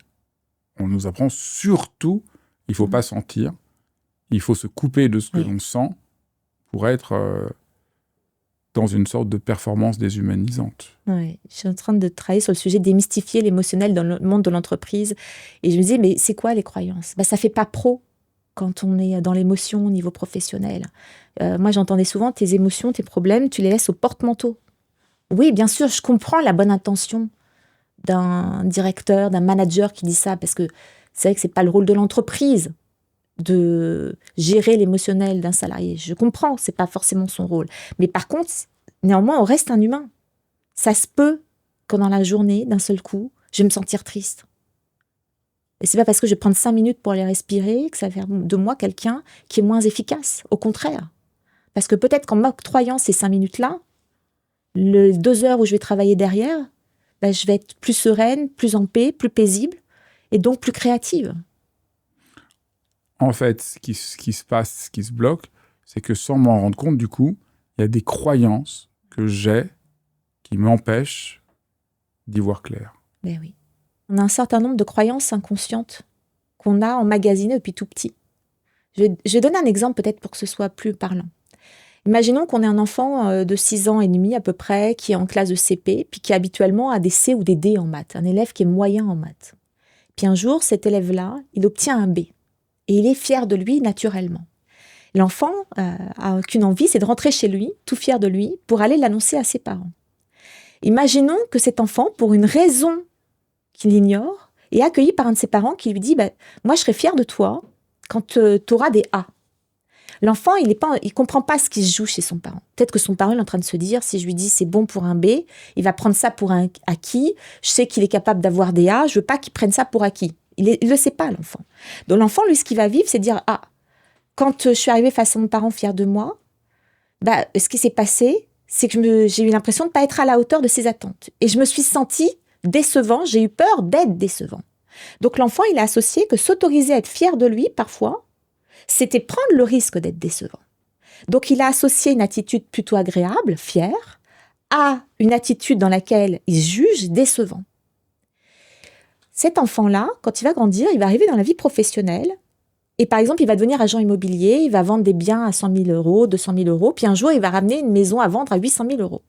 on nous apprend surtout, il ne faut pas sentir, il faut se couper de ce que l'on sent pour être dans une sorte de performance déshumanisante. Oui, je suis en train de travailler sur le sujet, démystifier l'émotionnel dans le monde de l'entreprise. Et je me disais, mais c'est quoi les croyances ? Ça ne fait pas pro quand on est dans l'émotion au niveau professionnel. Moi, j'entendais souvent, tes émotions, tes problèmes, tu les laisses au porte-manteau. Oui, bien sûr, je comprends la bonne intention d'un directeur, d'un manager qui dit ça, parce que c'est vrai que ce n'est pas le rôle de l'entreprise de gérer l'émotionnel d'un salarié. Je comprends, ce n'est pas forcément son rôle. Mais par contre, néanmoins, on reste un humain. Ça se peut que dans la journée, d'un seul coup, je vais me sentir triste. Et c'est pas parce que je vais prendre 5 minutes pour aller respirer que ça va faire de moi quelqu'un qui est moins efficace. Au contraire. Parce que peut-être qu'en m'octroyant ces 5 minutes-là, les 2 heures où je vais travailler derrière, je vais être plus sereine, plus en paix, plus paisible et donc plus créative. En fait, ce qui se passe, ce qui se bloque, c'est que sans m'en rendre compte, du coup, il y a des croyances que j'ai qui m'empêchent d'y voir clair. Ben oui. On a un certain nombre de croyances inconscientes qu'on a emmagasinées depuis tout petit. Je vais donner un exemple peut-être pour que ce soit plus parlant. Imaginons qu'on ait un enfant de 6 ans et demi à peu près, qui est en classe de CP, puis qui habituellement a des C ou des D en maths, un élève qui est moyen en maths. Puis un jour, cet élève-là, il obtient un B. Et il est fier de lui naturellement. L'enfant a qu'une envie, c'est de rentrer chez lui, tout fier de lui, pour aller l'annoncer à ses parents. Imaginons que cet enfant, pour une raison qu'il ignore, est accueilli par un de ses parents qui lui dit « Moi, je serai fier de toi quand tu auras des A ». L'enfant, il comprend pas ce qui se joue chez son parent. Peut-être que son parent est en train de se dire, si je lui dis c'est bon pour un B, il va prendre ça pour un acquis. Je sais qu'il est capable d'avoir des A, je veux pas qu'il prenne ça pour acquis. Il le sait pas, l'enfant. Donc l'enfant, lui, ce qu'il va vivre, c'est dire quand je suis arrivée face à mon parent fier de moi, ce qui s'est passé, c'est que j'ai eu l'impression de pas être à la hauteur de ses attentes. Et je me suis sentie décevant, j'ai eu peur d'être décevant. Donc l'enfant, il a associé que s'autoriser à être fier de lui, parfois, c'était prendre le risque d'être décevant. Donc, il a associé une attitude plutôt agréable, fière, à une attitude dans laquelle il se juge décevant. Cet enfant-là, quand il va grandir, il va arriver dans la vie professionnelle et, par exemple, il va devenir agent immobilier, il va vendre des biens à 100 000 euros, 200 000 euros, puis un jour, il va ramener une maison à vendre à 800 000 euros.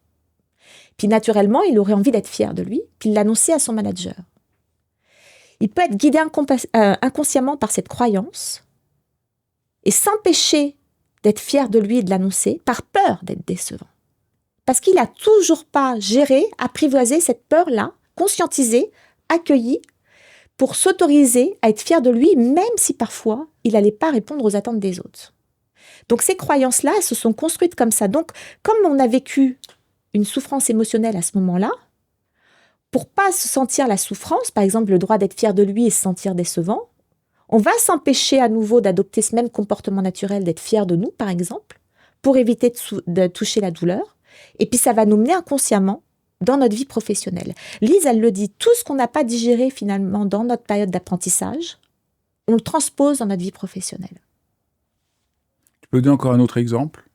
Puis, naturellement, il aurait envie d'être fier de lui, puis l'annoncer à son manager. Il peut être guidé inconsciemment par cette croyance et s'empêcher d'être fier de lui et de l'annoncer, par peur d'être décevant. Parce qu'il n'a toujours pas géré, apprivoisé cette peur-là, conscientisé, accueilli, pour s'autoriser à être fier de lui, même si parfois, il n'allait pas répondre aux attentes des autres. Donc ces croyances-là, elles se sont construites comme ça. Donc, comme on a vécu une souffrance émotionnelle à ce moment-là, pour pas se sentir la souffrance, par exemple le droit d'être fier de lui et se sentir décevant, on va s'empêcher à nouveau d'adopter ce même comportement naturel, d'être fier de nous, par exemple, pour éviter de toucher la douleur. Et puis ça va nous mener inconsciemment dans notre vie professionnelle. Lise, elle le dit, tout ce qu'on n'a pas digéré finalement dans notre période d'apprentissage, on le transpose dans notre vie professionnelle. Tu peux donner encore un autre exemple?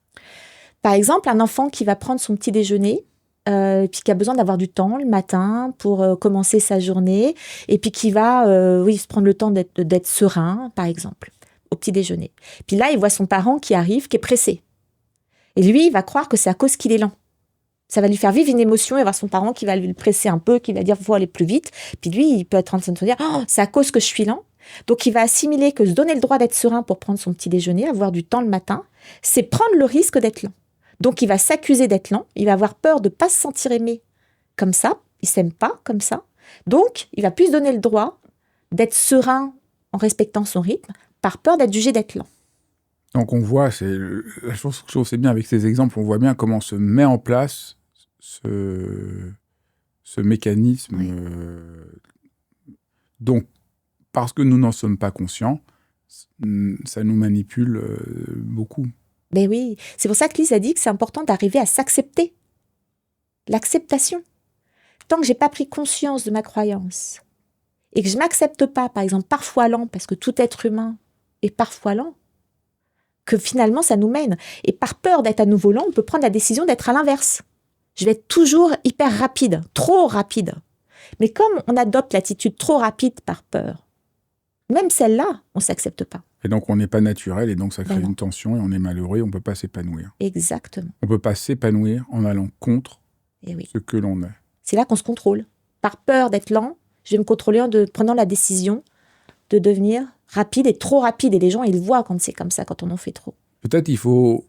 Par exemple, un enfant qui va prendre son petit déjeuner, puis qui a besoin d'avoir du temps le matin pour commencer sa journée, et puis qui va se prendre le temps d'être serein, par exemple, au petit déjeuner. Puis là, il voit son parent qui arrive, qui est pressé. Et lui, il va croire que c'est à cause qu'il est lent. Ça va lui faire vivre une émotion et voir son parent qui va le presser un peu, qui va dire « faut aller plus vite ». Puis lui, il peut être en train de se dire « oh, c'est à cause que je suis lent ». Donc, il va assimiler que se donner le droit d'être serein pour prendre son petit déjeuner, avoir du temps le matin, c'est prendre le risque d'être lent. Donc, il va s'accuser d'être lent, il va avoir peur de ne pas se sentir aimé comme ça, il ne s'aime pas comme ça. Donc, il va plus se donner le droit d'être serein en respectant son rythme, par peur d'être jugé d'être lent. Donc, on voit, la chose que je trouve c'est bien avec ces exemples, on voit bien comment se met en place ce mécanisme. Oui. Donc, parce que nous n'en sommes pas conscients, ça nous manipule beaucoup. Ben oui, c'est pour ça que Lise a dit que c'est important d'arriver à s'accepter. L'acceptation. Tant que j'ai pas pris conscience de ma croyance et que je m'accepte pas, par exemple, parfois lent, parce que tout être humain est parfois lent, que finalement ça nous mène. Et par peur d'être à nouveau lent, on peut prendre la décision d'être à l'inverse. Je vais être toujours hyper rapide, trop rapide. Mais comme on adopte l'attitude trop rapide par peur, même celle-là, on ne s'accepte pas. Et donc, on n'est pas naturel, et donc ça crée Ben non. une tension, et on est malheureux, et on ne peut pas s'épanouir. Exactement. On ne peut pas s'épanouir en allant contre Et oui. ce que l'on est. C'est là qu'on se contrôle. Par peur d'être lent, je vais me contrôler en prenant la décision de devenir rapide et trop rapide. Et les gens, ils voient quand c'est comme ça, quand on en fait trop. Peut-être il faut,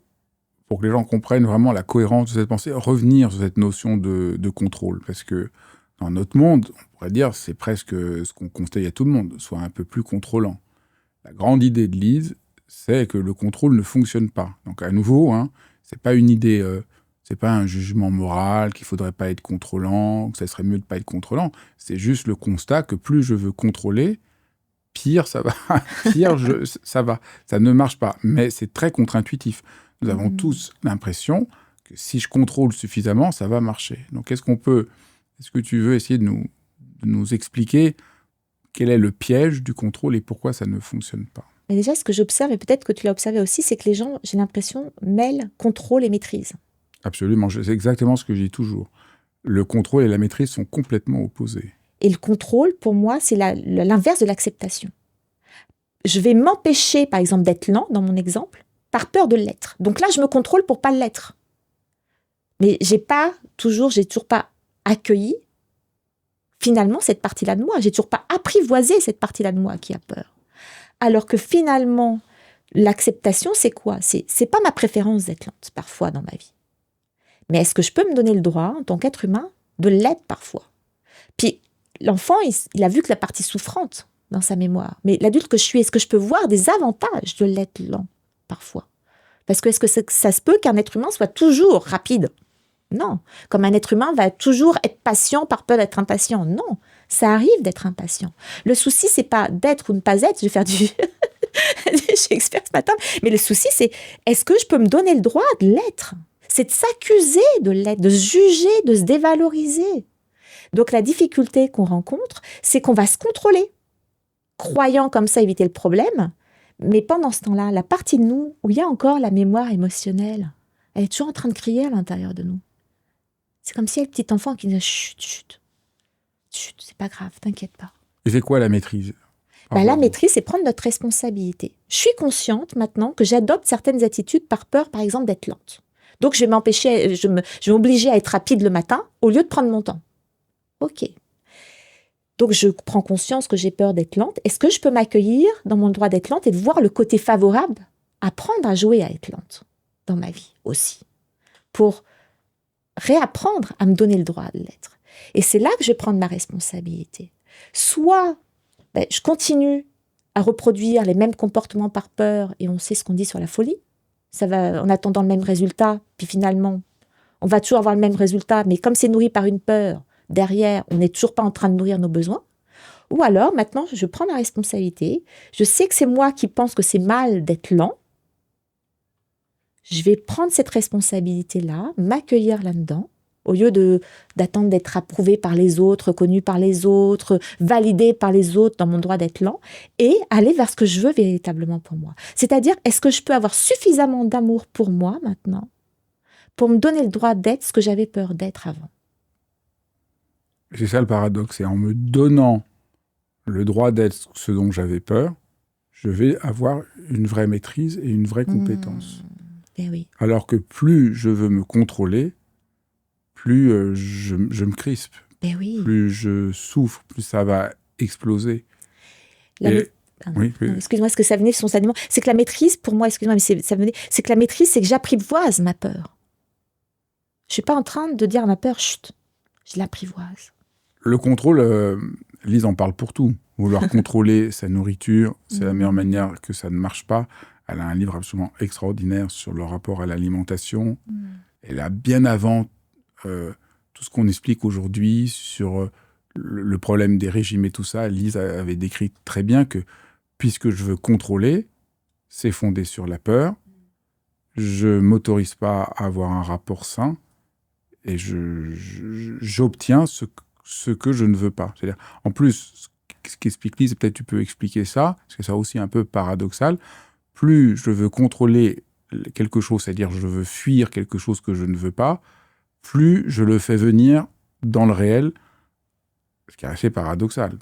pour que les gens comprennent vraiment la cohérence de cette pensée, revenir sur cette notion de contrôle. Parce que dans notre monde, on pourrait dire, c'est presque ce qu'on conseille à tout le monde, soit un peu plus contrôlant. La grande idée de Lise, c'est que le contrôle ne fonctionne pas. Donc à nouveau, c'est pas une idée, c'est pas un jugement moral qu'il faudrait pas être contrôlant, que ça serait mieux de pas être contrôlant. C'est juste le constat que plus je veux contrôler, pire ça va, ça va. Ça ne marche pas, mais c'est très contre-intuitif. Nous avons tous l'impression que si je contrôle suffisamment, ça va marcher. Donc est-ce que tu veux essayer de nous expliquer quel est le piège du contrôle et pourquoi ça ne fonctionne pas? Mais déjà, ce que j'observe, et peut-être que tu l'as observé aussi, c'est que les gens, j'ai l'impression, mêlent contrôle et maîtrise. Absolument, c'est exactement ce que je dis toujours. Le contrôle et la maîtrise sont complètement opposés. Et le contrôle, pour moi, c'est l'inverse de l'acceptation. Je vais m'empêcher, par exemple, d'être lent, dans mon exemple, par peur de l'être. Donc là, je me contrôle pour pas l'être. Mais j'ai toujours pas accueilli, finalement, cette partie-là de moi. J'ai toujours pas apprivoisé cette partie-là de moi qui a peur. Alors que finalement, l'acceptation, c'est quoi ? C'est pas ma préférence d'être lente, parfois, dans ma vie. Mais est-ce que je peux me donner le droit, en tant qu'être humain, de l'être parfois ? Puis, l'enfant, il a vu que la partie souffrante dans sa mémoire. Mais l'adulte que je suis, est-ce que je peux voir des avantages de l'être lent, parfois ? Parce que est-ce que ça se peut qu'un être humain soit toujours rapide ? Non. Comme un être humain va toujours être patient par peur d'être impatient. Non. Ça arrive d'être impatient. Le souci, c'est pas d'être ou ne pas être. Je vais faire du Shakespeare ce matin. Mais le souci, c'est est-ce que je peux me donner le droit de l'être ? C'est de s'accuser de l'être, de se juger, de se dévaloriser. Donc la difficulté qu'on rencontre, c'est qu'on va se contrôler, croyant comme ça éviter le problème. Mais pendant ce temps-là, la partie de nous où il y a encore la mémoire émotionnelle, elle est toujours en train de crier à l'intérieur de nous. C'est comme si il y a le petit enfant qui disait « chut, chut, chut, c'est pas grave, t'inquiète pas ». Et c'est quoi la maîtrise ? La maîtrise, c'est prendre notre responsabilité. Je suis consciente maintenant que j'adopte certaines attitudes par peur, par exemple, d'être lente. Donc, je vais m'obliger à être rapide le matin au lieu de prendre mon temps. Ok. Donc, je prends conscience que j'ai peur d'être lente. Est-ce que je peux m'accueillir dans mon droit d'être lente et de voir le côté favorable apprendre à jouer à être lente dans ma vie aussi, pour réapprendre à me donner le droit de l'être. Et c'est là que je vais prendre ma responsabilité. Soit je continue à reproduire les mêmes comportements par peur, et on sait ce qu'on dit sur la folie. Ça va en attendant le même résultat, puis finalement, on va toujours avoir le même résultat, mais comme c'est nourri par une peur, derrière, on n'est toujours pas en train de nourrir nos besoins. Ou alors, maintenant, je prends ma responsabilité. Je sais que c'est moi qui pense que c'est mal d'être lent. Je vais prendre cette responsabilité-là, m'accueillir là-dedans, au lieu d'attendre d'être approuvé par les autres, reconnu par les autres, validé par les autres dans mon droit d'être lent, et aller vers ce que je veux véritablement pour moi. C'est-à-dire, est-ce que je peux avoir suffisamment d'amour pour moi maintenant pour me donner le droit d'être ce que j'avais peur d'être avant? C'est ça le paradoxe, c'est en me donnant le droit d'être ce dont j'avais peur, je vais avoir une vraie maîtrise et une vraie compétence. Ben oui. Alors que plus je veux me contrôler, plus je me crispe, Ben oui. plus je souffre, plus ça va exploser. Oui. Non, excuse-moi, ce que ça venait de son sentiment, c'est que la maîtrise, pour moi, excuse-moi, mais c'est que la maîtrise, c'est que j'apprivoise ma peur. Je suis pas en train de dire à ma peur, chut, je l'apprivoise. Le contrôle, Lise en parle pour tout. Vouloir contrôler sa nourriture, c'est la meilleure manière que ça ne marche pas. Elle a un livre absolument extraordinaire sur le rapport à l'alimentation. Elle a bien avant tout ce qu'on explique aujourd'hui sur le problème des régimes et tout ça. Lise avait décrit très bien que puisque je veux contrôler, c'est fondé sur la peur. Je ne m'autorise pas à avoir un rapport sain et j'obtiens ce que je ne veux pas. C'est-à-dire, en plus, ce qu'explique Lise, peut-être tu peux expliquer ça, parce que c'est aussi un peu paradoxal. Plus je veux contrôler quelque chose, c'est-à-dire je veux fuir quelque chose que je ne veux pas, plus je le fais venir dans le réel, ce qui est assez paradoxal.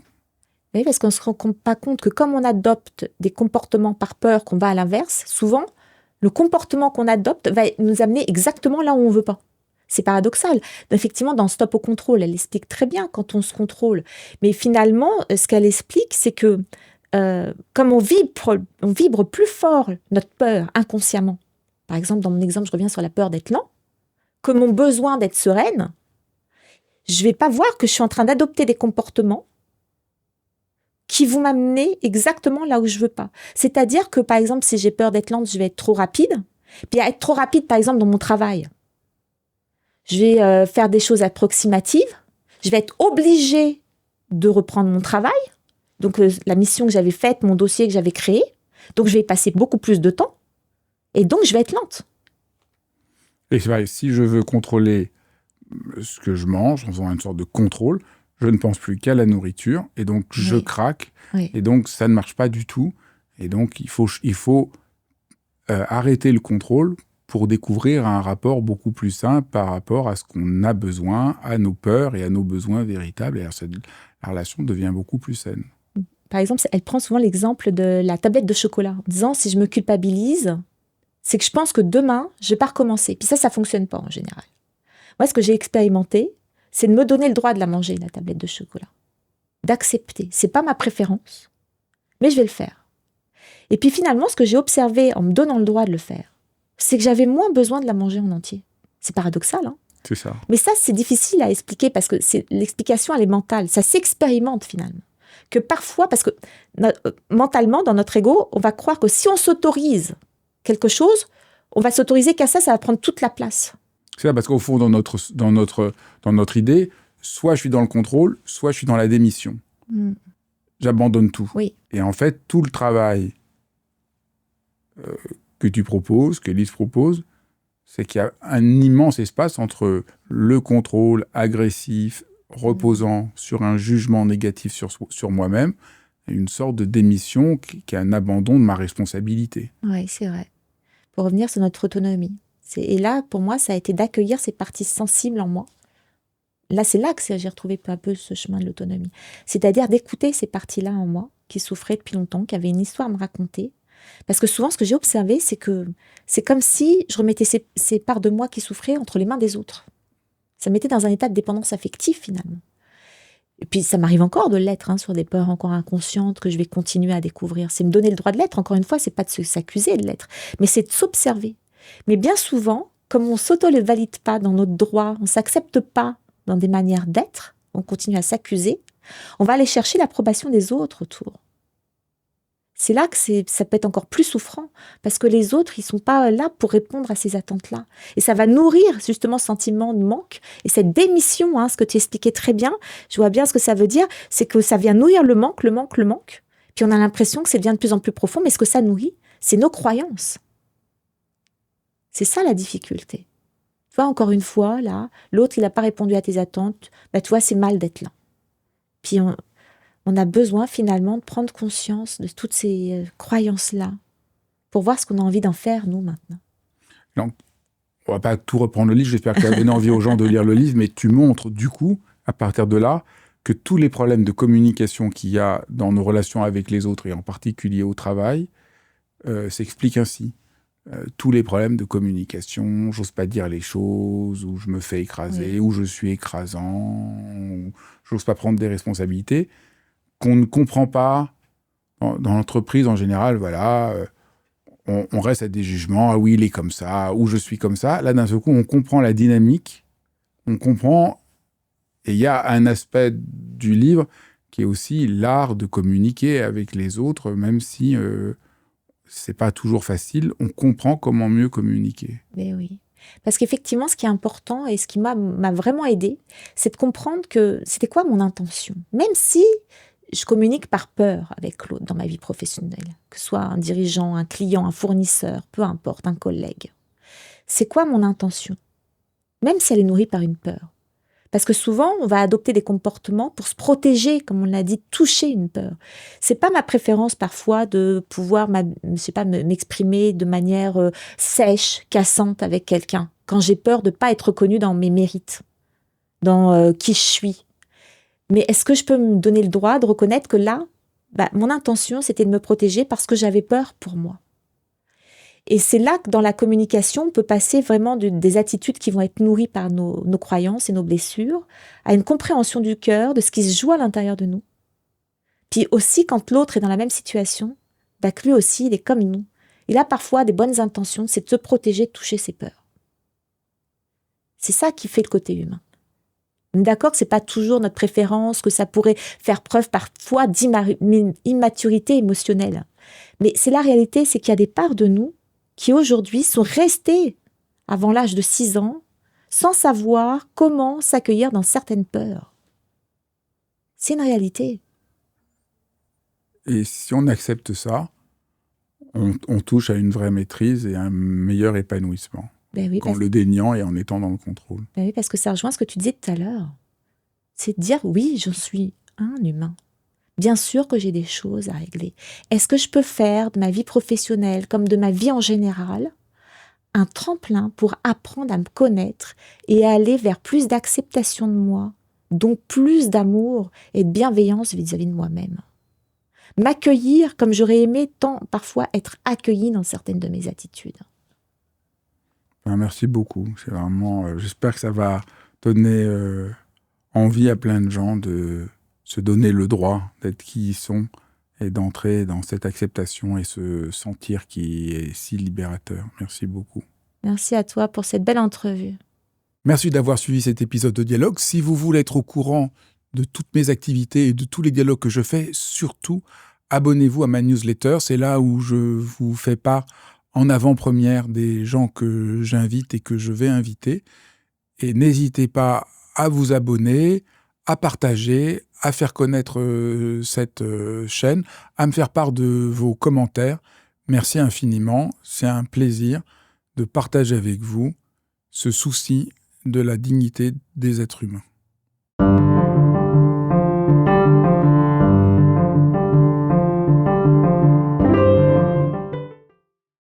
Oui, parce qu'on ne se rend pas compte que comme on adopte des comportements par peur qu'on va à l'inverse, souvent, le comportement qu'on adopte va nous amener exactement là où on ne veut pas. C'est paradoxal. Effectivement, dans Stop au contrôle, elle explique très bien quand on se contrôle. Mais finalement, ce qu'elle explique, c'est que comme on vibre plus fort notre peur inconsciemment. Par exemple, dans mon exemple, je reviens sur la peur d'être lent, que mon besoin d'être sereine, je ne vais pas voir que je suis en train d'adopter des comportements qui vont m'amener exactement là où je ne veux pas. C'est-à-dire que, par exemple, si j'ai peur d'être lente, je vais être trop rapide. Puis à être trop rapide, par exemple, dans mon travail, je vais faire des choses approximatives. Je vais être obligée de reprendre mon travail. Donc, la mission que j'avais faite, mon dossier que j'avais créé. Donc, je vais y passer beaucoup plus de temps. Et donc, je vais être lente. Et c'est vrai, si je veux contrôler ce que je mange, en faisant une sorte de contrôle, je ne pense plus qu'à la nourriture. Et donc, je craque. Oui. Et donc, ça ne marche pas du tout. Et donc, il faut arrêter le contrôle pour découvrir un rapport beaucoup plus sain par rapport à ce qu'on a besoin, à nos peurs et à nos besoins véritables. Et alors, la relation devient beaucoup plus saine. Par exemple, elle prend souvent l'exemple de la tablette de chocolat, en disant, si je me culpabilise, c'est que je pense que demain, je ne vais pas recommencer. Puis ça ne fonctionne pas en général. Moi, ce que j'ai expérimenté, c'est de me donner le droit de la manger, la tablette de chocolat. D'accepter. Ce n'est pas ma préférence, mais je vais le faire. Et puis finalement, ce que j'ai observé en me donnant le droit de le faire, c'est que j'avais moins besoin de la manger en entier. C'est paradoxal, hein ? C'est ça. Mais ça, c'est difficile à expliquer parce que l'explication, elle est mentale. Ça s'expérimente finalement. Que parfois, parce que mentalement, dans notre ego, on va croire que si on s'autorise quelque chose, on va s'autoriser qu'à ça va prendre toute la place. C'est ça, parce qu'au fond, dans notre idée, soit je suis dans le contrôle, soit je suis dans la démission. J'abandonne tout. Oui. Et en fait, tout le travail que tu proposes, que Lise propose, c'est qu'il y a un immense espace entre le contrôle agressif, reposant sur un jugement négatif sur moi-même, et une sorte de démission qui est un abandon de ma responsabilité. Oui, c'est vrai. Pour revenir sur notre autonomie. Et là, pour moi, ça a été d'accueillir ces parties sensibles en moi. Là, c'est là que j'ai retrouvé peu à peu ce chemin de l'autonomie. C'est-à-dire d'écouter ces parties-là en moi, qui souffraient depuis longtemps, qui avaient une histoire à me raconter. Parce que souvent, ce que j'ai observé, c'est que c'est comme si je remettais ces parts de moi qui souffraient entre les mains des autres. Ça me mettait dans un état de dépendance affective, finalement. Et puis ça m'arrive encore de l'être, sur des peurs encore inconscientes que je vais continuer à découvrir. C'est me donner le droit de l'être, encore une fois, c'est pas de s'accuser de l'être, mais c'est de s'observer. Mais bien souvent, comme on s'auto-le-valide pas dans notre droit, on s'accepte pas dans des manières d'être, on continue à s'accuser, on va aller chercher l'approbation des autres autour. C'est là que ça peut être encore plus souffrant, parce que les autres, ils sont pas là pour répondre à ces attentes-là. Et ça va nourrir justement ce sentiment de manque. Et cette démission, ce que tu expliquais très bien, je vois bien ce que ça veut dire, c'est que ça vient nourrir le manque. Puis on a l'impression que ça devient de plus en plus profond, mais ce que ça nourrit, c'est nos croyances. C'est ça la difficulté. Tu vois, encore une fois, là, l'autre, il n'a pas répondu à tes attentes, tu vois, c'est mal d'être là. Puis on a besoin finalement de prendre conscience de toutes ces croyances-là pour voir ce qu'on a envie d'en faire, nous, maintenant. Donc, on ne va pas tout reprendre le livre, j'espère que ça va donner envie aux gens de lire le livre, mais tu montres du coup, à partir de là, que tous les problèmes de communication qu'il y a dans nos relations avec les autres, et en particulier au travail, s'expliquent ainsi. Tous les problèmes de communication, j'ose pas dire les choses, ou je me fais écraser, ou je suis écrasant, ou j'ose pas prendre des responsabilités, qu'on ne comprend pas dans l'entreprise en général, voilà, on reste à des jugements, ah oui, il est comme ça, ou je suis comme ça. Là, d'un seul coup, on comprend la dynamique, on comprend, et il y a un aspect du livre qui est aussi l'art de communiquer avec les autres, même si c'est pas toujours facile, on comprend comment mieux communiquer. Mais oui. Parce qu'effectivement, ce qui est important et ce qui m'a vraiment aidé, c'est de comprendre que c'était quoi mon intention. Même si je communique par peur avec l'autre dans ma vie professionnelle, que ce soit un dirigeant, un client, un fournisseur, peu importe, un collègue. C'est quoi mon intention? Même si elle est nourrie par une peur. Parce que souvent, on va adopter des comportements pour se protéger, comme on l'a dit, toucher une peur. C'est pas ma préférence parfois de pouvoir, m'exprimer de manière sèche, cassante avec quelqu'un, quand j'ai peur de pas être reconnue dans mes mérites, dans qui je suis. Mais est-ce que je peux me donner le droit de reconnaître que là, mon intention, c'était de me protéger parce que j'avais peur pour moi. Et c'est là que dans la communication, on peut passer vraiment des attitudes qui vont être nourries par nos croyances et nos blessures, à une compréhension du cœur, de ce qui se joue à l'intérieur de nous. Puis aussi, quand l'autre est dans la même situation, que lui aussi, il est comme nous. Il a parfois des bonnes intentions, c'est de se protéger, de toucher ses peurs. C'est ça qui fait le côté humain. On est d'accord que c'est pas toujours notre préférence, que ça pourrait faire preuve parfois d'immaturité émotionnelle. Mais c'est la réalité, c'est qu'il y a des parts de nous qui aujourd'hui sont restées avant l'âge de 6 ans sans savoir comment s'accueillir dans certaines peurs. C'est une réalité. Et si on accepte ça, on touche à une vraie maîtrise et un meilleur épanouissement. En le déniant et en étant dans le contrôle. Oui, parce que ça rejoint ce que tu disais tout à l'heure. C'est de dire, oui, je suis un humain. Bien sûr que j'ai des choses à régler. Est-ce que je peux faire de ma vie professionnelle, comme de ma vie en général, un tremplin pour apprendre à me connaître et à aller vers plus d'acceptation de moi, donc plus d'amour et de bienveillance vis-à-vis de moi-même. M'accueillir comme j'aurais aimé tant parfois être accueillie dans certaines de mes attitudes. Merci beaucoup. C'est vraiment, j'espère que ça va donner envie à plein de gens de se donner le droit d'être qui ils sont et d'entrer dans cette acceptation et se sentir qui est si libérateur. Merci beaucoup. Merci à toi pour cette belle entrevue. Merci d'avoir suivi cet épisode de Dialogue. Si vous voulez être au courant de toutes mes activités et de tous les dialogues que je fais, surtout, abonnez-vous à ma newsletter. C'est là où je vous fais part en avant-première des gens que j'invite et que je vais inviter. Et n'hésitez pas à vous abonner, à partager, à faire connaître cette chaîne, à me faire part de vos commentaires. Merci infiniment. C'est un plaisir de partager avec vous ce souci de la dignité des êtres humains.